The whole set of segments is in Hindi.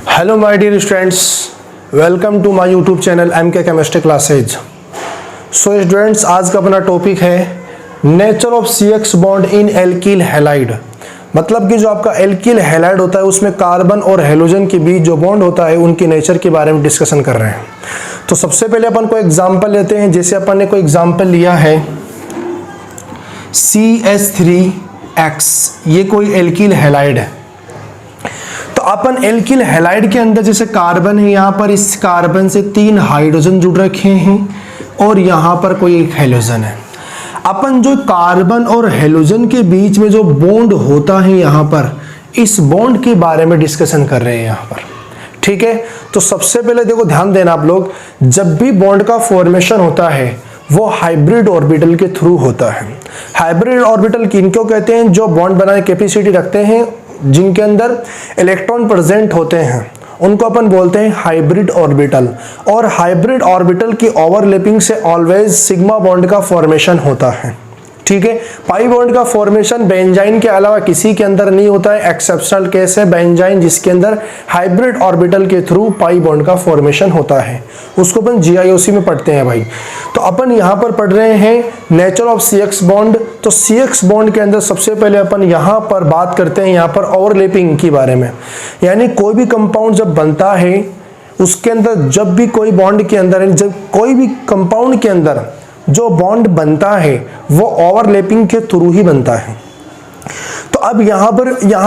Hello my dear students, welcome to my YouTube channel MK chemistry classes. So students, आज का अपना टॉपिक है nature of CX bond in alkyl halide. मतलब कि जो आपका एल्किल हैलाइड होता है उसमें कार्बन और हेलोजन के बीच जो बॉन्ड होता है उनकी नेचर के बारे में डिस्कशन कर रहे हैं। तो सबसे पहले अपन को एग्जाम्पल लेते हैं। जैसे अपन ने कोई एग्जाम्पल लिया है CH3X, ये कोई एल्किल हैलाइड है। तो अपन एल्किल हैलाइड के अंदर जैसे कार्बन है, यहाँ पर इस कार्बन से 3 हाइड्रोजन जुड़ रखे हैं और यहाँ पर कोई एक हेलोजन है। अपन जो कार्बन और हेलोजन के बीच में जो बॉन्ड होता है यहाँ पर, इस बॉन्ड के बारे में डिस्कशन कर रहे हैं यहाँ पर। ठीक है, तो सबसे पहले देखो, ध्यान देना आप लोग, जब भी बॉन्ड का फॉर्मेशन होता है वो हाइब्रिड ऑर्बिटल के थ्रू होता है। हाइब्रिड ऑर्बिटल किनको कहते हैं? जो बॉन्ड बनाने की कैपेसिटी रखते हैं, जिनके अंदर इलेक्ट्रॉन प्रेजेंट होते हैं, उनको अपन बोलते हैं हाइब्रिड ऑर्बिटल। और हाइब्रिड ऑर्बिटल की ओवरलैपिंग से ऑलवेज सिग्मा बॉन्ड का फॉर्मेशन होता है। ठीक है, पाई बॉन्ड का फॉर्मेशन बेंजाइन के अलावा किसी के अंदर नहीं होता है। एक्सेप्शनल केस है बेंजाइन, जिसके अंदर हाइब्रिड ऑर्बिटल के थ्रू पाई बॉन्ड का फॉर्मेशन होता है। उसको अपन GIOC में पढ़ते हैं भाई। तो अपन यहाँ पर पढ़ रहे हैं नेचर ऑफ CX बॉन्ड। तो CX बॉन्ड के अंदर सबसे पहले अपन यहाँ पर बात करते हैं यहाँ पर ओवरलैपिंग के बारे में। यानी कोई भी कंपाउंड जब बनता है उसके अंदर, जब भी कोई बॉन्ड के अंदर, जब कोई भी कंपाउंड के अंदर जो बॉन्ड बनता है वो ओवरलैपिंग के थ्रू ही बनता है। तो अब यहाँ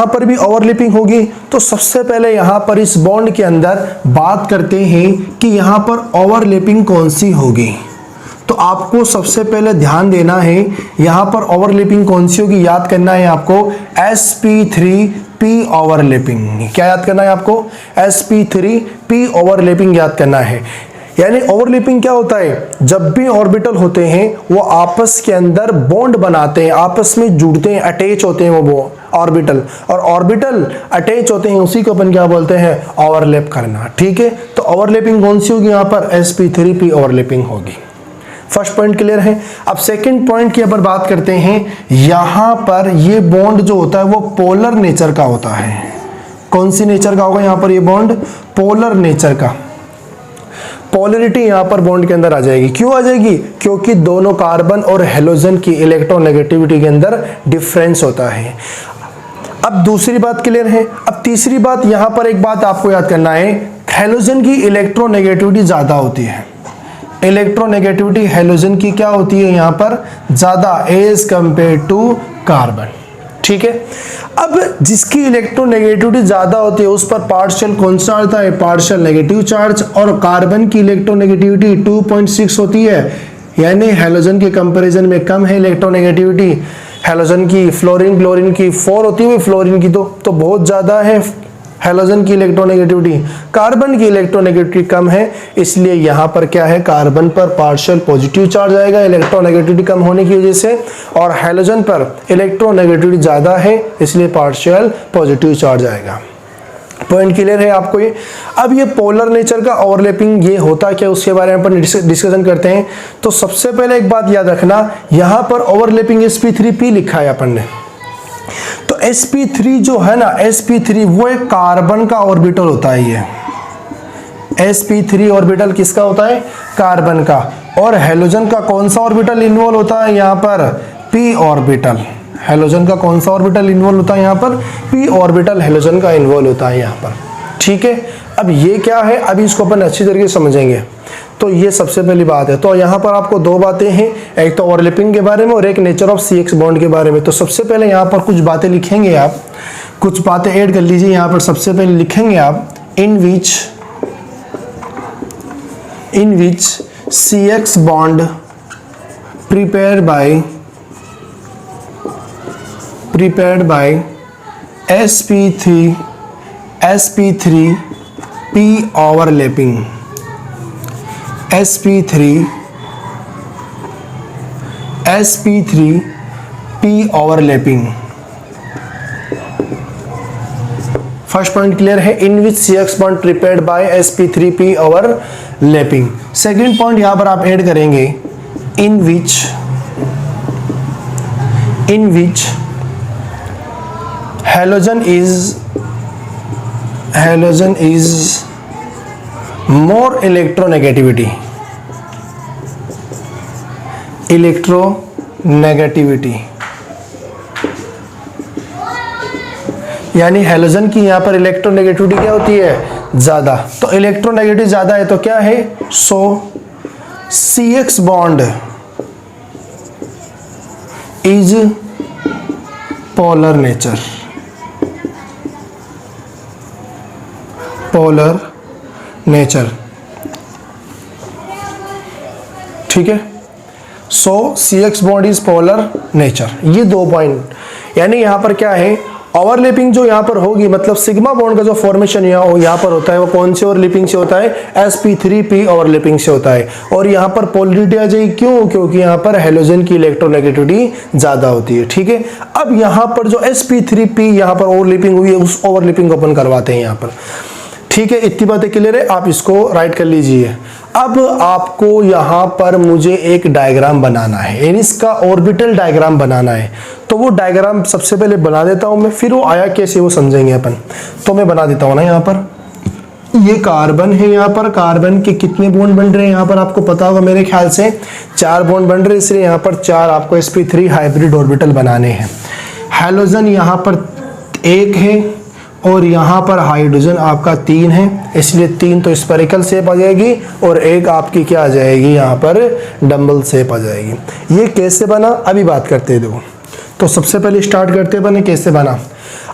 पर भी ओवरलैपिंग होगी। तो सबसे पहले यहाँ पर इस बॉन्ड के अंदर बात करते हैं कि यहाँ पर ओवरलैपिंग कौन सी होगी। तो आपको सबसे पहले ध्यान देना है यहाँ पर ओवरलैपिंग कौन सी होगी, याद करना है आपको sp3p ओवरलैपिंग। क्या याद करना है आपको? sp3p ओवरलैपिंग याद करना है। यानी ओवरलैपिंग क्या होता है? जब भी ऑर्बिटल होते हैं वो आपस के अंदर बॉन्ड बनाते हैं, आपस में जुड़ते हैं, अटैच होते हैं वो ऑर्बिटल, और ऑर्बिटल अटैच होते हैं, उसी को अपन क्या बोलते हैं? ओवरलैप करना। ठीक है, तो ओवरलैपिंग कौन सी होगी? यहाँ पर sp3p ओवरलैपिंग होगी। फर्स्ट पॉइंट क्लियर है। अब सेकंड पॉइंट की अपन बात करते हैं। यहाँ पर ये बॉन्ड जो होता है वो पोलर नेचर का होता है। कौन सी नेचर का होगा यहाँ पर? ये बॉन्ड पोलर नेचर का। पोलरिटी यहाँ पर बॉन्ड के अंदर आ जाएगी। क्यों आ जाएगी? क्योंकि दोनों कार्बन और हेलोजन की इलेक्ट्रोनेगेटिविटी के अंदर डिफरेंस होता है। अब दूसरी बात क्लियर है। अब तीसरी बात, यहाँ पर एक बात आपको याद करना है, हेलोजन की इलेक्ट्रोनेगेटिविटी ज्यादा होती है। इलेक्ट्रोनेगेटिविटी हेलोजन की क्या होती है यहाँ पर? ज्यादा एज कंपेयर टू कार्बन। ठीक है, अब जिसकी इलेक्ट्रोनेगेटिविटी ज्यादा होती है उस पर पार्शियल कौन सा आता है? Partial negative charge. और कार्बन की इलेक्ट्रोनेगेटिविटी 2.6 होती है, यानी हेलोजन के कंपैरिजन में कम है इलेक्ट्रोनेगेटिविटी। हेलोजन की क्लोरीन की 4 होती है, फ्लोरीन की तो बहुत ज्यादा है हेलोजन की इलेक्ट्रोनेगेटिविटी। कार्बन की इलेक्ट्रोनेगेटिविटी कम है, इसलिए यहाँ पर क्या है? कार्बन पर पार्शियल पॉजिटिव चार्ज आएगा इलेक्ट्रोनेगेटिविटी कम होने की वजह से, और हेलोजन पर इलेक्ट्रोनेगेटिविटी ज्यादा है इसलिए पार्शियल पॉजिटिव चार्ज आएगा। पॉइंट क्लियर है आपको ये? अब ये पोलर नेचर का ओवरलैपिंग ये होता क्या, उसके बारे में अपन डिस्कशन करते हैं। तो सबसे पहले एक बात याद रखना, यहाँ पर ओवरलैपिंग sp3p लिखा है अपन ने। तो sp3 जो है ना, sp3 वो एक कार्बन का ऑर्बिटल होता है। ये sp3 ऑर्बिटल किसका होता है? कार्बन का। और हेलोजन का कौन सा ऑर्बिटल इन्वॉल्व होता है यहाँ पर? p orbital. हेलोजन का कौन सा ऑर्बिटल इन्वॉल्व होता है यहाँ पर? p ऑर्बिटल हेलोजन का इन्वॉल्व होता है यहाँ पर। ठीक है, अब ये क्या है, अभी इसको अपन अच्छी तरीके से समझेंगे। तो ये सबसे पहली बात है। तो यहाँ पर आपको दो बातें हैं, एक तो ओवरलैपिंग के बारे में और एक नेचर ऑफ CX बॉन्ड के बारे में। तो सबसे पहले यहाँ पर कुछ बातें लिखेंगे आप, कुछ बातें ऐड कर लीजिए यहाँ पर। सबसे पहले लिखेंगे आप इन विच CX bond prepared by sp3p overlapping। sp3p overlapping। First point clear है, इन विच CX bond prepared by sp3p overlapping. Second point यहां पर आप ऐड करेंगे इन विच halogen halogen is more electronegativity, electronegativity यानी हैलोजन की यहां पर इलेक्ट्रोनेगेटिविटी क्या होती है, ज्यादा। तो इलेक्ट्रोनेगेटिविटी ज्यादा है तो क्या है, सो CX bond is polar nature, polar nature, ठीक है। सो CX bond is polar nature, ये 2 पॉइंट। यानी यहां पर क्या है, ओवरलैपिंग जो यहाँ पर होगी, मतलब सिग्मा बॉन्ड का जो फॉर्मेशन यहाँ पर होता है वो कौन से ओवरलैपिंग से होता है, sp3p ओवरलैपिंग से होता है। और यहाँ पर पोलरिटी आ जाएगी, क्यों, क्योंकि यहाँ पर हैलोजन की इलेक्ट्रोनेगेटिविटी ज्यादा होती है, ठीक है। अब यहाँ पर जो sp3p यहाँ पर ओवरलैपिंग हुई है, उस ओवरलैपिंग को अपन करवाते हैं यहाँ पर, ठीक है। इतनी बातें क्लियर है, आप इसको राइट कर लीजिए। अब आपको यहाँ पर मुझे एक डायग्राम बनाना है, यानी इसका ऑर्बिटल डायग्राम बनाना है। तो वो डायग्राम सबसे पहले बना देता हूं मैं, फिर वो आया कैसे वो समझेंगे अपन। तो मैं बना देता हूं ना, यहाँ पर ये कार्बन है, यहाँ पर कार्बन के कितने बॉन्ड बन रहे हैं, यहाँ पर आपको पता होगा मेरे ख्याल से 4 बॉन्ड बन रहे हैं, इसलिए यहाँ पर 4 आपको sp3 हाइब्रिड ऑर्बिटल बनाने हैं। हैलोजन यहाँ पर 1 है और यहाँ पर हाइड्रोजन आपका 3 है, इसलिए 3 तो स्फेरिकल शेप आ जाएगी और 1 आपकी क्या आ जाएगी, यहाँ पर डम्बल शेप आ जाएगी। ये कैसे बना अभी बात करते हैं। देखो, तो सबसे पहले स्टार्ट करते बने कैसे बना।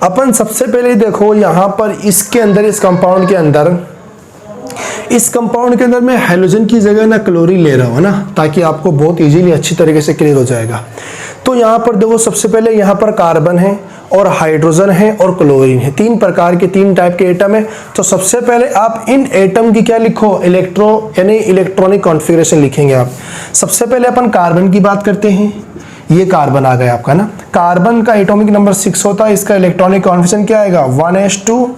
अपन सबसे पहले देखो यहाँ पर इसके अंदर, इस कंपाउंड के अंदर मैं हैलोजन की जगह ना क्लोरीन ले रहा हूँ ना, ताकि आपको बहुत इजीली अच्छी तरीके से क्लियर हो जाएगा। तो यहाँ पर देखो, सबसे पहले यहाँ पर कार्बन है और हाइड्रोजन है और क्लोरीन है, 3 प्रकार के 3 टाइप के एटम है। तो सबसे पहले आप इन एटम की क्या लिखो, यानी इलेक्ट्रॉनिक कॉन्फ़िगरेशन लिखेंगे आप। सबसे पहले अपन कार्बन की बात करते हैं। ये कार्बन आ गया आपका ना, कार्बन का एटॉमिक नंबर 6 होता है, इसका इलेक्ट्रॉनिक कॉन्फ़िगरेशन क्या आएगा, 1s2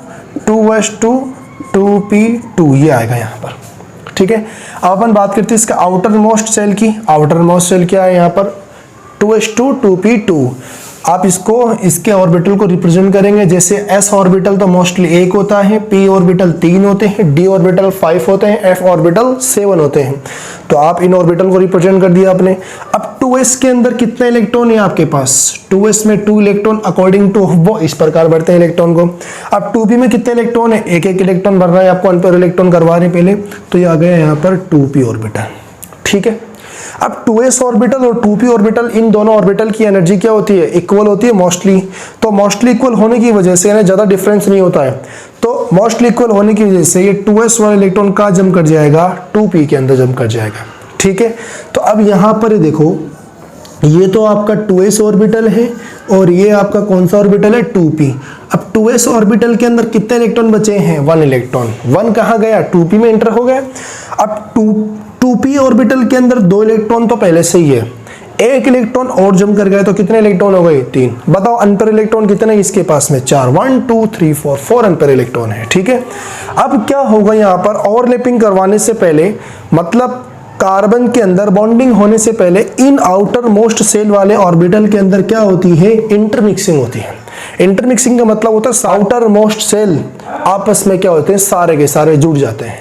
2s2 2p2, ये आएगा यहाँ पर, ठीक है। अब अपन बात करते हैं इसका आउटर मोस्ट सेल की। आउटर मोस्ट सेल क्या है यहाँ पर, 2s2 2p2। आप इसके ऑर्बिटल को रिप्रेजेंट करेंगे, जैसे s ऑर्बिटल तो मोस्टली 1 होता है, p ऑर्बिटल 3 होते हैं, d ऑर्बिटल 5 होते हैं, f ऑर्बिटल 7 होते हैं। तो आप इन ऑर्बिटल को रिप्रेजेंट कर दिया आपने। अब 2s के अंदर कितने इलेक्ट्रॉन है आपके पास, 2s में 2 इलेक्ट्रॉन अकॉर्डिंग टू वो इस प्रकार बढ़ते हैं इलेक्ट्रॉन को। अब 2p में कितने इलेक्ट्रॉन है, एक इलेक्ट्रॉन भर रहा है, आपको अनपेयर इलेक्ट्रॉन करवा रहे हैं पहले, तो ये आ गया यहाँ पर 2p ऑर्बिटल, ठीक है। अब 2s ऑर्बिटल और 2p ऑर्बिटल, इन दोनों ऑर्बिटल की एनर्जी क्या होती है, इक्वल होती है मोस्टली। तो मोस्टली इक्वल होने की वजह से, यानी ज़्यादा डिफरेंस नहीं होता है, तो मोस्टली इक्वल होने की वजह से ये 2s वाला इलेक्ट्रॉन कहाँ जम कर जाएगा, 2p के अंदर जम कर जाएगा, ठीक है। तो अब यहाँ पर देखो, ये तो आपका 2s ऑर्बिटल है और ये आपका कौन सा ऑर्बिटल है, 2p। अब 2s ऑर्बिटल के अंदर कितने इलेक्ट्रॉन बचे हैं, 1 इलेक्ट्रॉन। 1 कहाँ गया, 2p में एंटर हो गया। अब 2p ऑर्बिटल के अंदर 2 इलेक्ट्रॉन तो पहले से ही है, 1 इलेक्ट्रॉन और जम कर गए तो कितने इलेक्ट्रॉन हो गए, 3। बताओ अनपेयर इलेक्ट्रॉन कितने इसके पास में, 4, 1 2 3 4 अनपेयर इलेक्ट्रॉन है, ठीक है। अब क्या होगा यहाँ पर, ओवरलैपिंग करवाने से पहले, मतलब कार्बन के अंदर बॉन्डिंग होने से पहले, इन आउटर मोस्ट सेल वाले ऑर्बिटल के अंदर क्या होती है, इंटरमिक्सिंग होती है। इंटरमिक्सिंग का मतलब होता है आउटर मोस्ट सेल आपस में क्या होते हैं, सारे के सारे जुड़ जाते हैं।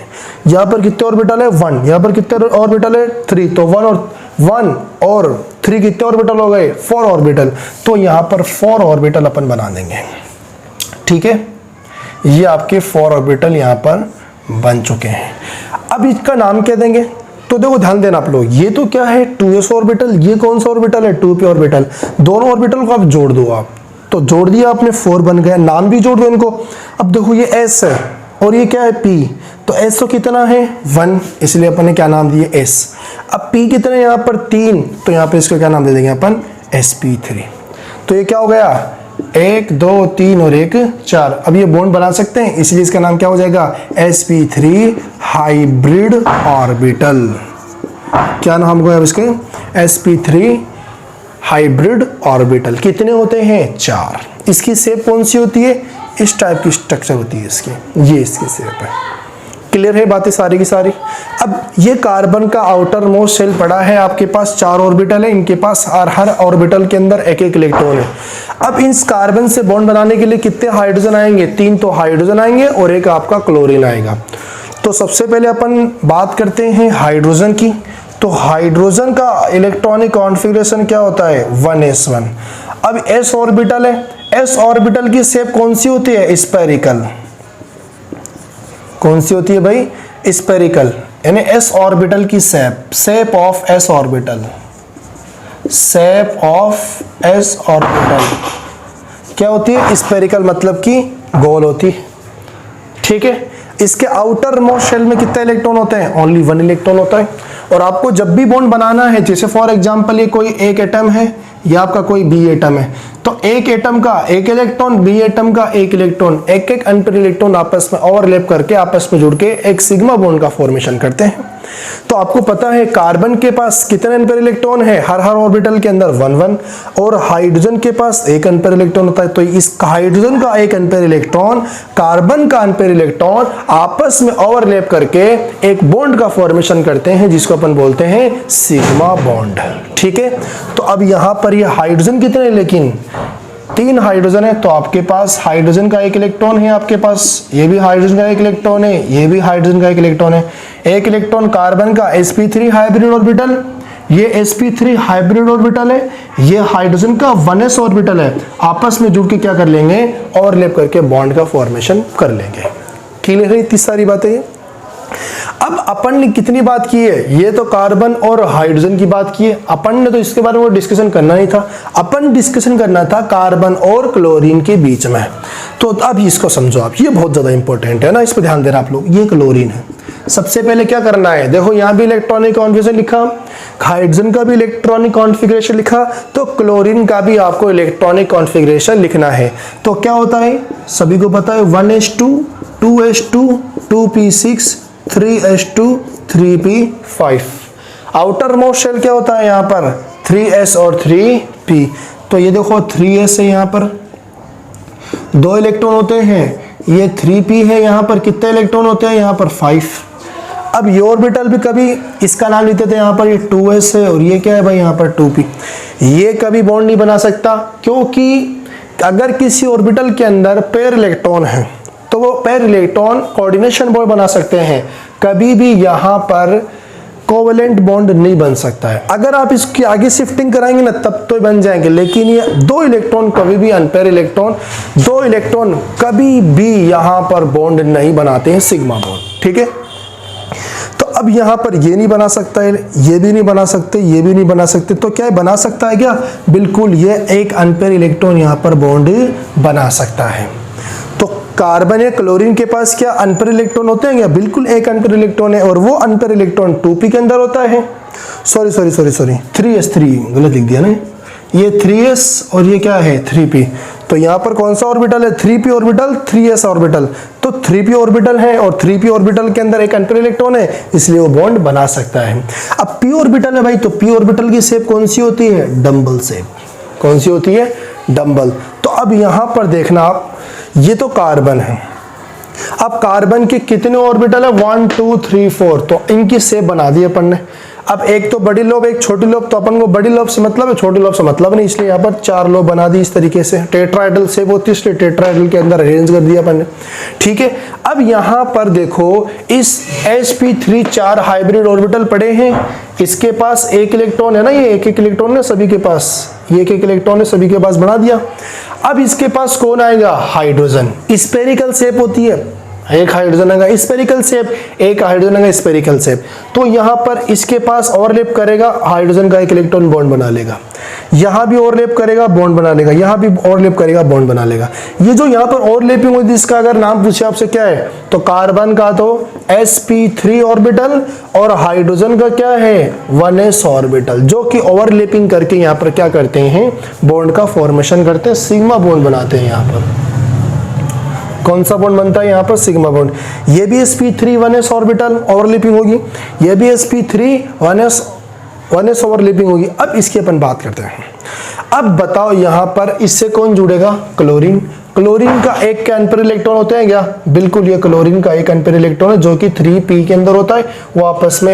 यहाँ पर कितने ऑर्बिटल है, 1, यहाँ पर कितने ऑर्बिटल है, 3, तो 1 और 3 कितने ऑर्बिटल हो गए, 4 ऑर्बिटल। तो यहाँ पर 4 ऑर्बिटल अपन बना देंगे, ठीक है। ये आपके 4 ऑर्बिटल यहाँ पर बन चुके हैं। अब इसका नाम क्या देंगे, तो देखो ध्यान देना आप लोग, ये तो क्या है 2s ऑर्बिटल, ये कौन सा ऑर्बिटल है, 2p ऑर्बिटल। दोनों ऑर्बिटल को आप जोड़ दो, आप तो जोड़ दिया आपने, 4 बन गया, नाम भी जोड़ दो इनको। अब देखो ये s है और ये क्या है p, तो s तो कितना है 1, इसलिए अपन ने क्या नाम दिया s। अब p कितने यहाँ पर 3, तो यहाँ पे इसको क्या नाम दे देंगे अपन, sp3। तो ये क्या हो गया, 1 2 3 और 1 4। अब ये बॉन्ड बना सकते हैं, इसलिए इसका नाम क्या हो जाएगा, sp3 हाइब्रिड ऑर्बिटल। क्या नाम होगा इसके, sp3 हाइब्रिड ऑर्बिटल। कितने होते हैं, 4। इसकी शेप कौन सी होती है, इस टाइप की स्ट्रक्चर होती है इसकी, ये इसकी शेप है। क्लियर है बातें सारी की सारी। अब ये कार्बन का आउटर मोस्ट शेल पड़ा है, आपके पास 4 ऑर्बिटल है, इनके पास हर ऑर्बिटल के अंदर एक एक इलेक्ट्रॉन है। अब इस कार्बन से बॉन्ड बनाने के लिए कितने हाइड्रोजन आएंगे? 3 तो हाइड्रोजन आएंगे और एक आपका क्लोरीन आएगा। तो सबसे पहले अपन बात करते हैं हाइड्रोजन की। तो हाइड्रोजन का इलेक्ट्रॉनिक कॉन्फ़िगरेशन क्या होता है? 1s1। अब s ऑर्बिटल है, s ऑर्बिटल की शेप कौन सी होती है? स्फेरिकल। कौन सी होती है भाई? स्फेरिकल, यानी s ऑर्बिटल की shape of s orbital, shape of s orbital क्या होती है? स्फेरिकल, मतलब कि गोल होती है। ठीक है, इसके आउटर मोस्ट शेल में कितने इलेक्ट्रॉन होते हैं? ओनली 1 इलेक्ट्रॉन होता है। और आपको जब भी बॉन्ड बनाना है, जैसे फॉर एग्जांपल ये कोई एक एटम है या आपका कोई बी एटम है, तो एक एटम का एक इलेक्ट्रॉन, बी एटम का एक इलेक्ट्रॉन, एक एक अनपेयर इलेक्ट्रॉन आपस में ओवरलैप करके आपस में जुड़ के एक सिग्मा बॉन्ड का फॉर्मेशन करते हैं। तो आपको पता है कार्बन के पास कितने अनपेयर इलेक्ट्रॉन है? हर ऑर्बिटल के अंदर 1 1, और हाइड्रोजन के पास एक अनपेयर इलेक्ट्रॉन होता है। तो इस हाइड्रोजन का एक अनपेयर इलेक्ट्रॉन, कार्बन का अनपेयर इलेक्ट्रॉन आपस में ओवरलैप करके एक बॉन्ड का फॉर्मेशन करते हैं, जिसको अपन बोलते हैं सिग्मा बॉन्ड। ठीक है, तो अब यहां पर ये हाइड्रोजन कितने, लेकिन 3 हाइड्रोजन है। तो आपके पास हाइड्रोजन का एक इलेक्ट्रॉन है, आपके पास ये भी हाइड्रोजन का एक इलेक्ट्रॉन है, ये भी हाइड्रोजन का एक इलेक्ट्रॉन है। एक इलेक्ट्रॉन कार्बन का sp3 हाइब्रिड ऑर्बिटल, ये sp3 हाइब्रिड ऑर्बिटल है, ये हाइड्रोजन का 1s ऑर्बिटल है, आपस में जुड़ के क्या कर लेंगे? ओवरलैप करके बॉन्ड का फॉर्मेशन कर लेंगे। क्लियर है इतनी सारी बातें? अब अपन ने कितनी बात की है? ये तो कार्बन और हाइड्रोजन की बात की है। अपन ने तो इसके बारे में डिस्कशन करना नहीं था, अपन डिस्कशन करना था कार्बन और क्लोरीन के बीच में। तो अब इसको समझो आप, ये बहुत ज्यादा इंपॉर्टेंट है ना, इस पर ध्यान देना आप लोग। ये क्लोरीन है। सबसे पहले क्या करना है? देखो यहाँ भी इलेक्ट्रॉनिक कॉन्फ़िगरेशन लिखा, हाइड्रोजन का भी इलेक्ट्रॉनिक कॉन्फ़िगरेशन लिखा, तो क्लोरीन का भी आपको इलेक्ट्रॉनिक कॉन्फ़िगरेशन लिखना है। तो क्या होता है? सभी को पता है 1s2 2s2 2p6 3s2 3p5। Outer most shell क्या होता है यहाँ पर? 3s और 3p। तो ये देखो 3s है, यहाँ पर 2 इलेक्ट्रॉन होते हैं, ये 3p है, यहाँ पर कितने इलेक्ट्रॉन होते हैं? यहाँ पर 5। अब ये ऑर्बिटल भी कभी इसका नाम लेते थे, यहाँ पर ये 2s है और ये क्या है भाई? यहाँ पर 2p। ये कभी बॉन्ड नहीं बना सकता, क्योंकि अगर किसी ऑर्बिटल के अंदर पेयर इलेक्ट्रॉन है तो वो पेयर इलेक्ट्रॉन कोऑर्डिनेशन बॉन्ड बना सकते हैं, कभी भी यहाँ पर कोवेलेंट बॉन्ड नहीं बन सकता है। अगर आप इसकी आगे शिफ्टिंग कराएंगे ना तब तो बन जाएंगे, लेकिन ये 2 इलेक्ट्रॉन कभी भी, अनपेयर इलेक्ट्रॉन 2 इलेक्ट्रॉन कभी भी यहाँ पर बॉन्ड नहीं बनाते हैं, सिग्मा बॉन्ड। ठीक है, तो अब यहाँ पर ये नहीं बना सकता है, ये भी नहीं बना सकते, ये भी नहीं बना सकते, तो क्या बना सकता है? क्या बिल्कुल, ये एक अनपेयर इलेक्ट्रॉन यहाँ पर बॉन्ड बना सकता है। तो कार्बन या क्लोरीन के पास क्या अनपेयर इलेक्ट्रॉन होते हैं? क्या बिल्कुल एक अनपेयर इलेक्ट्रॉन है, और वो अनपेयर इलेक्ट्रॉन 2p के अंदर होता है। सॉरी 3s3 गलत लिख दिया ना, ये 3s और ये क्या है? 3p। तो यहाँ पर कौन सा ऑर्बिटल है? 3p orbital, 3s orbital. तो 3p ऑर्बिटल है और 3p ऑर्बिटल के अंदर एक अनपेयर इलेक्ट्रॉन है, इसलिए वो बॉन्ड बना सकता है। अब p ऑर्बिटल है भाई, तो p ऑर्बिटल की शेप कौन सी होती है? Dumbbell shape. कौन सी होती है? डम्बल। तो अब यहाँ पर देखना आप, ये तो कार्बन है। अब कार्बन के कितने ऑर्बिटल है? 1 2 3 4। तो इनकी शेप बना दी अपन ने। अब एक तो बड़ी लोब, एक छोटी लोब, तो अपन को बड़ी लोब से मतलब है, छोटी लोब से मतलब नहीं, इसलिए यहाँ पर 4 लोब बना दी इस तरीके से। टेट्राहेड्रल शेप होती है, इसलिए टेट्राहेड्रल के अंदर अरेंज कर दिया अपन ने। ठीक है, अब यहाँ पर देखो, इस sp3 4 हाइब्रिड ऑर्बिटल पड़े हैं, इसके पास एक इलेक्ट्रॉन है ना, ये एक एक इलेक्ट्रॉन है सभी के पास, ये एक एक इलेक्ट्रॉन है सभी के पास, बना दिया। अब इसके पास कौन आएगा? हाइड्रोजन। स्फेरिकल शेप होती है, एक हाइड्रोजन आएगा स्फेरिकल शेप, एक हाइड्रोजन आएगा स्फेरिकल शेप। तो यहाँ पर इसके पास ओवरलैप करेगा, हाइड्रोजन का एक इलेक्ट्रॉन बॉन्ड बना लेगा, यहाँ भी ओवरलैप करेगा बॉन्ड बना लेगा, यहाँ भी ओवरलैप करेगा बॉन्ड बना लेगा। ये जो यहाँ पर ओवरलैपिंग होती है, इसका अगर नाम पूछे आपसे क्या है, तो कार्बन का तो sp3 ऑर्बिटल और हाइड्रोजन का क्या है? 1s ऑर्बिटल, जो कि ओवरलैपिंग करके यहाँ पर क्या करते हैं? बॉन्ड का फॉर्मेशन करते हैं, सिग्मा बॉन्ड बनाते हैं। यहाँ पर कौन सा बॉन्ड बनता है? यहाँ पर सिग्मा बॉन्ड। ये भी sp3 1s ऑर्बिटल ओवरलैपिंग होगी, ये भी sp3 1s ओवरलैपिंग होगी। अब इसकी अपन बात करते हैं। अब बताओ यहाँ पर इससे कौन जुड़ेगा? क्लोरीन। क्लोरीन का एक अनपेयर इलेक्ट्रॉन होते हैं क्या? बिल्कुल, ये क्लोरीन का एक अनपेयर इलेक्ट्रॉन है जो कि 3p के अंदर होता है। वो आपस में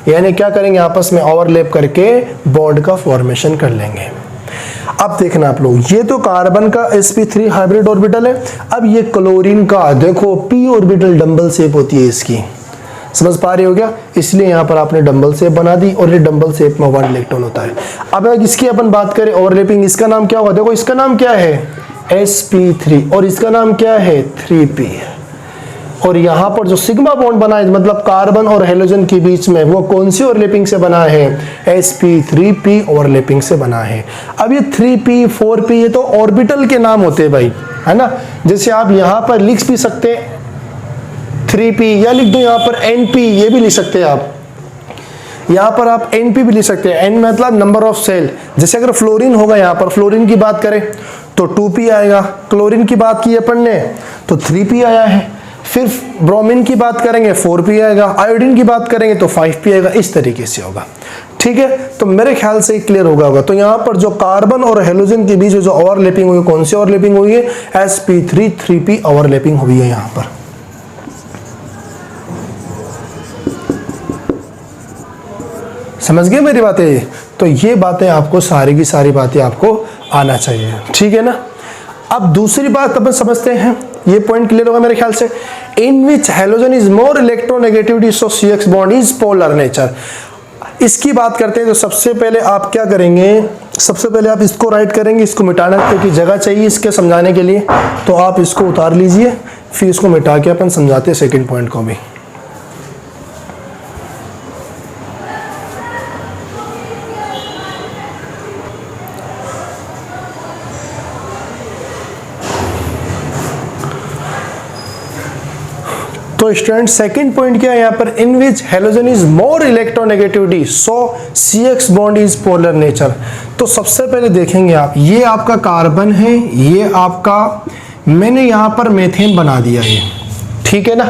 यानी क्या करेंगे, आपस में ओवरलैप करके बॉन्ड का फॉर्मेशन कर लेंगे। अब देखना आप लोग, ये तो कार्बन का sp3 हाइब्रिड ऑर्बिटल है। अब ये क्लोरीन का देखो p ऑर्बिटल डंबल शेप होती है इसकी, समझ पा रहे हो क्या? इसलिए यहाँ पर आपने डंबल शेप बना दी और ये डंबल शेप में 1 इलेक्ट्रॉन होता है। अब इसकी अपन बात करें ओवरलैपिंग, इसका नाम क्या होगा? देखो इसका नाम क्या है, sp3, और इसका नाम क्या है, 3p। और यहाँ पर जो सिग्मा बॉन्ड बना है, मतलब कार्बन और हेलोजन के बीच में, वो कौन सी ओवरलैपिंग से बना है? sp3p ओवरलैपिंग से बना है। अब ये 3p 4p ये तो ऑर्बिटल के नाम होते हैं भाई, है ना। जैसे आप यहाँ पर लिख भी सकते हैं 3p, या लिख दो यहाँ पर np, ये भी लिख सकते हैं आप। यहाँ पर आप np भी लिख सकते हैं, n मतलब नंबर ऑफ सेल। जैसे अगर फ्लोरीन होगा, यहाँ पर फ्लोरीन की बात करें तो 2p आएगा, क्लोरीन की बात की अपन ने तो 3p आया है। फिर ब्रोमीन की बात करेंगे 4p आएगा, आयोडीन की बात करेंगे तो 5p आएगा। इस तरीके से होगा, ठीक है। तो मेरे ख्याल से क्लियर होगा। तो यहाँ पर जो कार्बन और हेलोजन के बीच जो ओवरलैपिंग हुई, कौन सी ओवरलैपिंग हुई है? sp3 3p ओवरलैपिंग हुई है यहाँ पर। समझ गए मेरी बातें? तो ये बातें आपको, सारी की सारी बातें आपको आना चाहिए, ठीक है ना। अब दूसरी बात अपन समझते हैं, ये पॉइंट क्लियर होगा मेरे ख्याल से। In which halogen is more electronegativity so CX bond is polar nature. इसकी बात करते हैं तो सबसे पहले आप क्या करेंगे, सबसे पहले आप इसको राइट करेंगे, इसको मिटाना क्योंकि जगह चाहिए इसके समझाने के लिए, तो आप इसको उतार लीजिए, फिर इसको मिटा के अपन समझाते हैं सेकेंड पॉइंट को भी। तो स्टूडेंट सेकंड पॉइंट क्या है यहाँ पर, in which halogen is more electronegativity so CX bond is polar nature. तो सबसे पहले देखेंगे आप, ये आपका कार्बन है, ये आपका, मैंने यहाँ पर मेथेन बना दिया ये, ठीक है ना।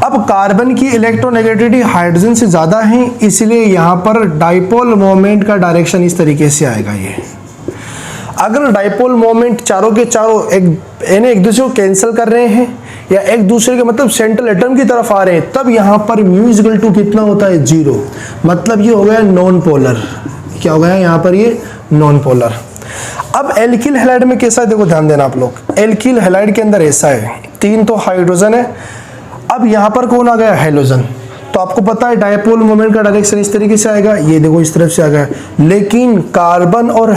अब कार्बन की इलेक्ट्रोनेगेटिविटी हाइड्रोजन से ज्यादा है, इसलिए यहाँ पर डाइपोल मोमेंट का डायरेक्शन इस तरीके से आएगा। ये अगर डाइपोल मोमेंट चारों के चारों एक दूसरे को कैंसिल कर रहे हैं या एक दूसरे के मतलब सेंट्रल एटम की तरफ आ रहे हैं, तब यहाँ पर μ = कितना होता है, 0। मतलब ये हो गया नॉन पोलर। क्या हो गया यहाँ पर, ये नॉन पोलर। अब एल्किल हैलाइड में कैसा है, देखो ध्यान देना आप लोग। एल्किल हैलाइड के अंदर ऐसा है, 3 तो हाइड्रोजन है। अब यहाँ पर कौन आ गया, हेलोजन। तो आपको पता है डाइपोल मोमेंट का डायरेक्शन इस तरीके से आएगा, ये देखो इस तरफ से आ गया। लेकिन कार्बन और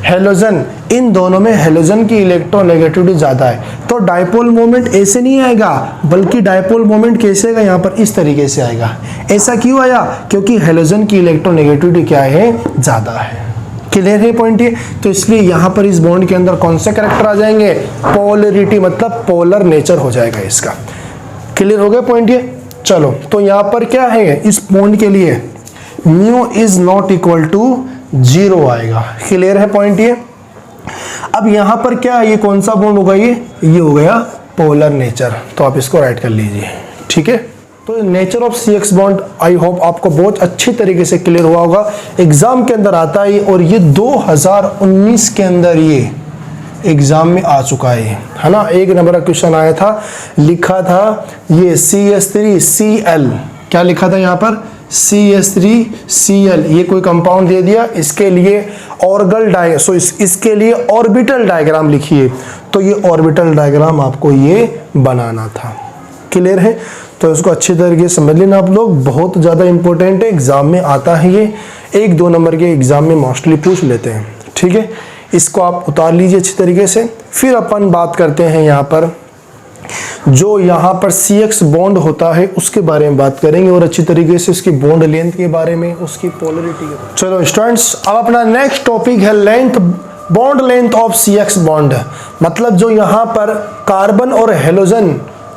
हेलोजन इन दोनों में हेलोजन की इलेक्ट्रोनेगेटिविटी ज्यादा है, तो डाइपोल मोमेंट ऐसे नहीं आएगा, बल्कि डाइपोल मोमेंट कैसे आएगा, यहाँ पर इस तरीके से आएगा। ऐसा क्यों आया, क्योंकि हेलोजन की इलेक्ट्रोनेगेटिविटी क्या है, ज्यादा है। क्लियर है पॉइंट ये। तो इसलिए यहाँ पर इस बॉन्ड के अंदर कौन से कैरेक्टर आ जाएंगे, पोलरिटी, मतलब पोलर नेचर हो जाएगा इसका। क्लियर हो गया पॉइंट ये। चलो, तो यहाँ पर क्या है, इस बॉन्ड के लिए μ = 0 आएगा। क्लियर है पॉइंट ये। अब यहाँ पर क्या है, ये कौन सा बॉन्ड होगा, ये हो गया पोलर नेचर। तो आप इसको राइट कर लीजिए, ठीक है। तो nature of CX bond I hope आपको बहुत अच्छी तरीके से क्लियर हुआ होगा। एग्जाम के अंदर आता है और ये 2019 के अंदर ये एग्जाम में आ चुका है ना। 1 नंबर का क्वेश्चन आया था, लिखा था ये CH3Cl, क्या लिखा था यहाँ पर, CH3Cl। ये कोई कंपाउंड दे दिया, इसके लिए इसके लिए ऑर्बिटल डायग्राम लिखिए। तो ये ऑर्बिटल डायग्राम आपको ये बनाना था। क्लियर है। तो इसको अच्छी तरीके से समझ लेना आप लोग, बहुत ज़्यादा इंपॉर्टेंट है, एग्जाम में आता है ये, 1-2 नंबर के एग्जाम में मोस्टली पूछ लेते हैं, ठीक है। इसको आप उतार लीजिए अच्छी तरीके से। फिर अपन बात करते हैं यहाँ पर जो यहाँ पर CX बॉन्ड होता है उसके बारे में बात करेंगे और अच्छी तरीके से उसकी बॉन्ड लेंथ के बारे में, उसकी पोलरिटी के बारे में। चलो स्टूडेंट्स, अब अपना नेक्स्ट टॉपिक है length, bond length of CX bond. मतलब जो यहाँ पर कार्बन और हेलोजन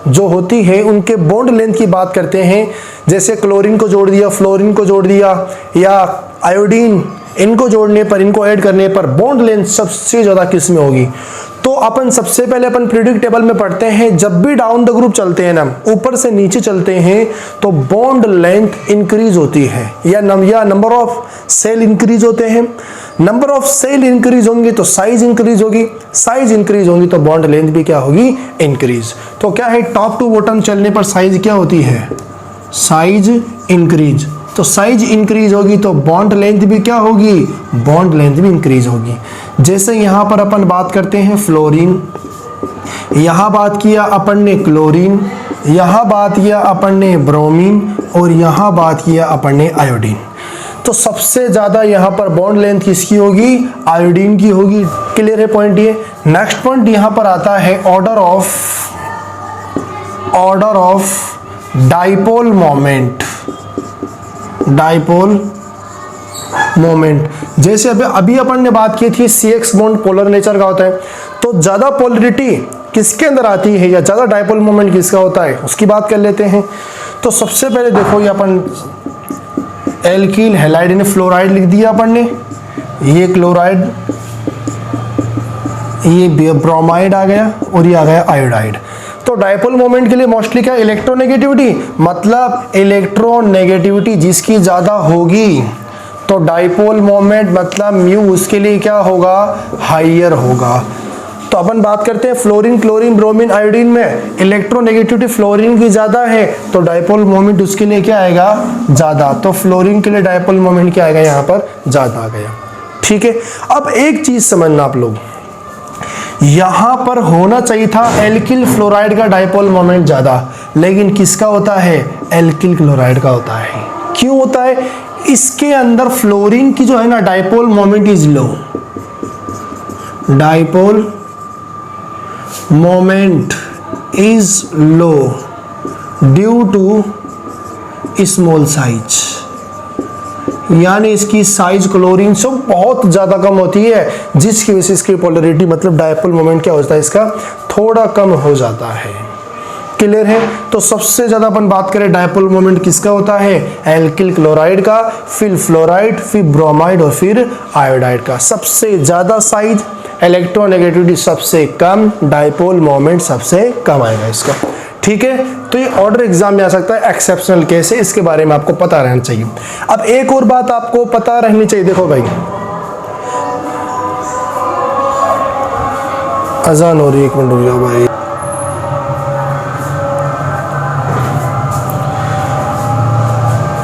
जो होती है उनके बॉन्ड लेंथ की बात करते हैं। जैसे क्लोरीन को जोड़ दिया, फ्लोरीन को जोड़ दिया, या आयोडीन, इनको जोड़ने पर, इनको ऐड करने पर बॉन्ड लेंथ सबसे ज्यादा किस में होगी, तो तो अपन सबसे पहले अपन पीरियोडिक टेबल में पढ़ते हैं, जब भी डाउन द ग्रुप चलते हैं ना, ऊपर से नीचे चलते हैं, तो बॉन्ड लेंथ इंक्रीज होती है या नंबर ऑफ सेल इंक्रीज होते हैं। नंबर ऑफ सेल इंक्रीज होंगे तो साइज इंक्रीज होगी, साइज इंक्रीज होगी तो बॉन्ड लेंथ भी क्या होगी, इंक्रीज। तो क्या है, टॉप टू बॉटम चलने पर साइज क्या होती है, साइज इंक्रीज। तो साइज इंक्रीज होगी तो बॉन्ड लेंथ भी क्या होगी, बॉन्ड लेंथ भी इंक्रीज होगी। जैसे यहां पर अपन बात करते हैं फ्लोरीन, यहां बात किया अपन ने क्लोरीन, यहां बात किया अपन ने ब्रोमीन, और यहां बात किया अपन ने आयोडीन। तो सबसे ज्यादा यहां पर बॉन्ड लेंथ किसकी होगी, आयोडीन की होगी। क्लियर है पॉइंट ये। नेक्स्ट पॉइंट यहां पर आता है order of dipole moment. Dipole moment, जैसे अभी अपन ने बात की थी CX बॉन्ड पोलर नेचर का होता है, तो ज्यादा पोलरिटी किसके अंदर आती है या ज्यादा डाइपोल मोमेंट किसका होता है, उसकी बात कर लेते हैं। तो सबसे पहले देखो, ये अपन एल्किल हैलाइड ने फ्लोराइड लिख दिया अपन ने, ये क्लोराइड, ये ब्रोमाइड आ गया, और ये आ गया आयोडाइड। तो डाइपोल मोमेंट के लिए मोस्टली क्या, इलेक्ट्रोनेगेटिविटी, मतलब इलेक्ट्रोनेगेटिविटी जिसकी ज्यादा होगी तो डाइपोल मोमेंट मतलब म्यू उसके लिए क्या होगा, हाइयर होगा। तो अपन बात करते हैं फ्लोरीन, क्लोरीन, ब्रोमीन, आयोडीन में इलेक्ट्रोनेगेटिविटी फ्लोरीन की ज्यादा है तो डाइपोल मोमेंट उसके लिए क्या आएगा, ज्यादा। तो फ्लोरीन के लिए डाइपोल मोमेंट क्या आएगा, यहाँ पर ज्यादा आ गया। ठीक है, अब एक चीज समझना आप लोग, यहां पर होना चाहिए था एल्किल फ्लोराइड का डाइपोल मोमेंट ज्यादा, लेकिन किसका होता है, एल्किल क्लोराइड का होता है। क्यों होता है, इसके अंदर फ्लोरीन की जो है ना dipole moment is low, dipole moment is low due to small size, यानी इसकी साइज क्लोरीन से बहुत ज्यादा कम होती है, जिसकी वजह से इसकी पोलरिटी मतलब डाइपोल मोमेंट क्या होता है, इसका थोड़ा कम हो जाता है। क्लियर है। तो सबसे ज्यादा अपन बात करें डाइपोल मोमेंट किसका होता है, एल्किल क्लोराइड का, फिर फ्लोराइड, फिर ब्रोमाइड और फिर आयोडाइड का। सबसे ज्यादा साइज, इलेक्ट्रोनेगेटिविटी सबसे कम, डाइपोल मोमेंट सबसे कम आएगा इसका। ठीक है, तो ये ऑर्डर एग्जाम में आ सकता है, एक्सेप्शनल केस है, इसके बारे में आपको पता रहना चाहिए। अब एक और बात आपको पता रहनी चाहिए, देखो भाई अजान हो रही है, एक मिनट रुक जाओ भाई।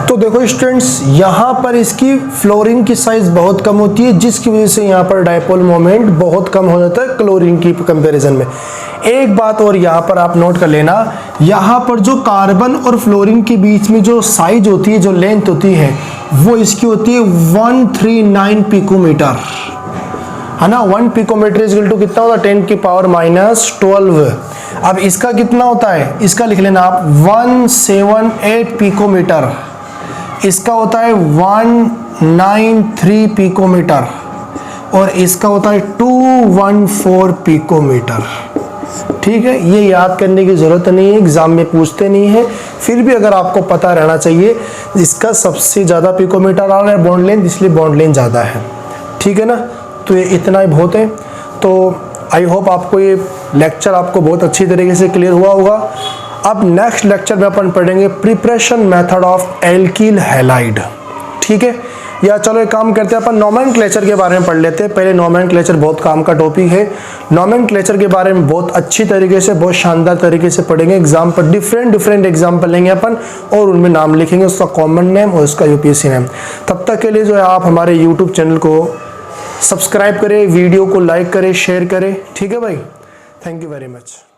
तो देखो स्टूडेंट्स, यहां पर इसकी फ्लोरीन की साइज बहुत कम होती है, जिसकी वजह से यहां पर डाइपोल मोमेंट बहुत कम हो जाता है क्लोरीन की कंपैरिजन में। एक बात और यहां पर आप नोट कर लेना, यहां पर जो कार्बन और फ्लोरीन के बीच में जो साइज होती है, जो लेंथ होती है, वो इसकी होती है 139 पिकोमीटर, है ना। 1 पिकोमीटर इज इक्वल टू कितना होता है, 10 की पावर -12। अब इसका कितना होता है, इसका लिख लेना आप 178 पिकोमीटर, इसका होता है 193 पिकोमीटर, और इसका होता है 214 पिकोमीटर। ठीक है, ये याद करने की जरूरत नहीं है, एग्जाम में पूछते नहीं है, फिर भी अगर आपको पता रहना चाहिए, इसका सबसे ज्यादा पिकोमीटर आ रहा है बॉन्ड लेंथ, इसलिए बॉन्ड लेंथ ज्यादा है। ठीक है ना, तो ये इतना ही बहुत है। तो आई होप आपको ये लेक्चर आपको बहुत अच्छी तरीके से क्लियर हुआ होगा। अब नेक्स्ट लेक्चर में अपन पढ़ेंगे preparation method of alkyl halide. ठीक है, या चलो एक काम करते हैं, अपन नोमेनक्लेचर के बारे में पढ़ लेते हैं। पहले नोमेनक्लेचर बहुत काम का टॉपिक है, नोमेनक्लेचर के बारे में बहुत अच्छी तरीके से, बहुत शानदार तरीके से पढ़ेंगे। एग्जाम पर डिफरेंट एग्जाम्पल लेंगे अपन और उनमें नाम लिखेंगे, उसका कॉमन नेम और उसका यूपीएससी नेम। तब तक के लिए जो है आप हमारे यूट्यूब चैनल को सब्सक्राइब करें, वीडियो को लाइक करें, शेयर करें। ठीक है भाई, थैंक यू वेरी मच।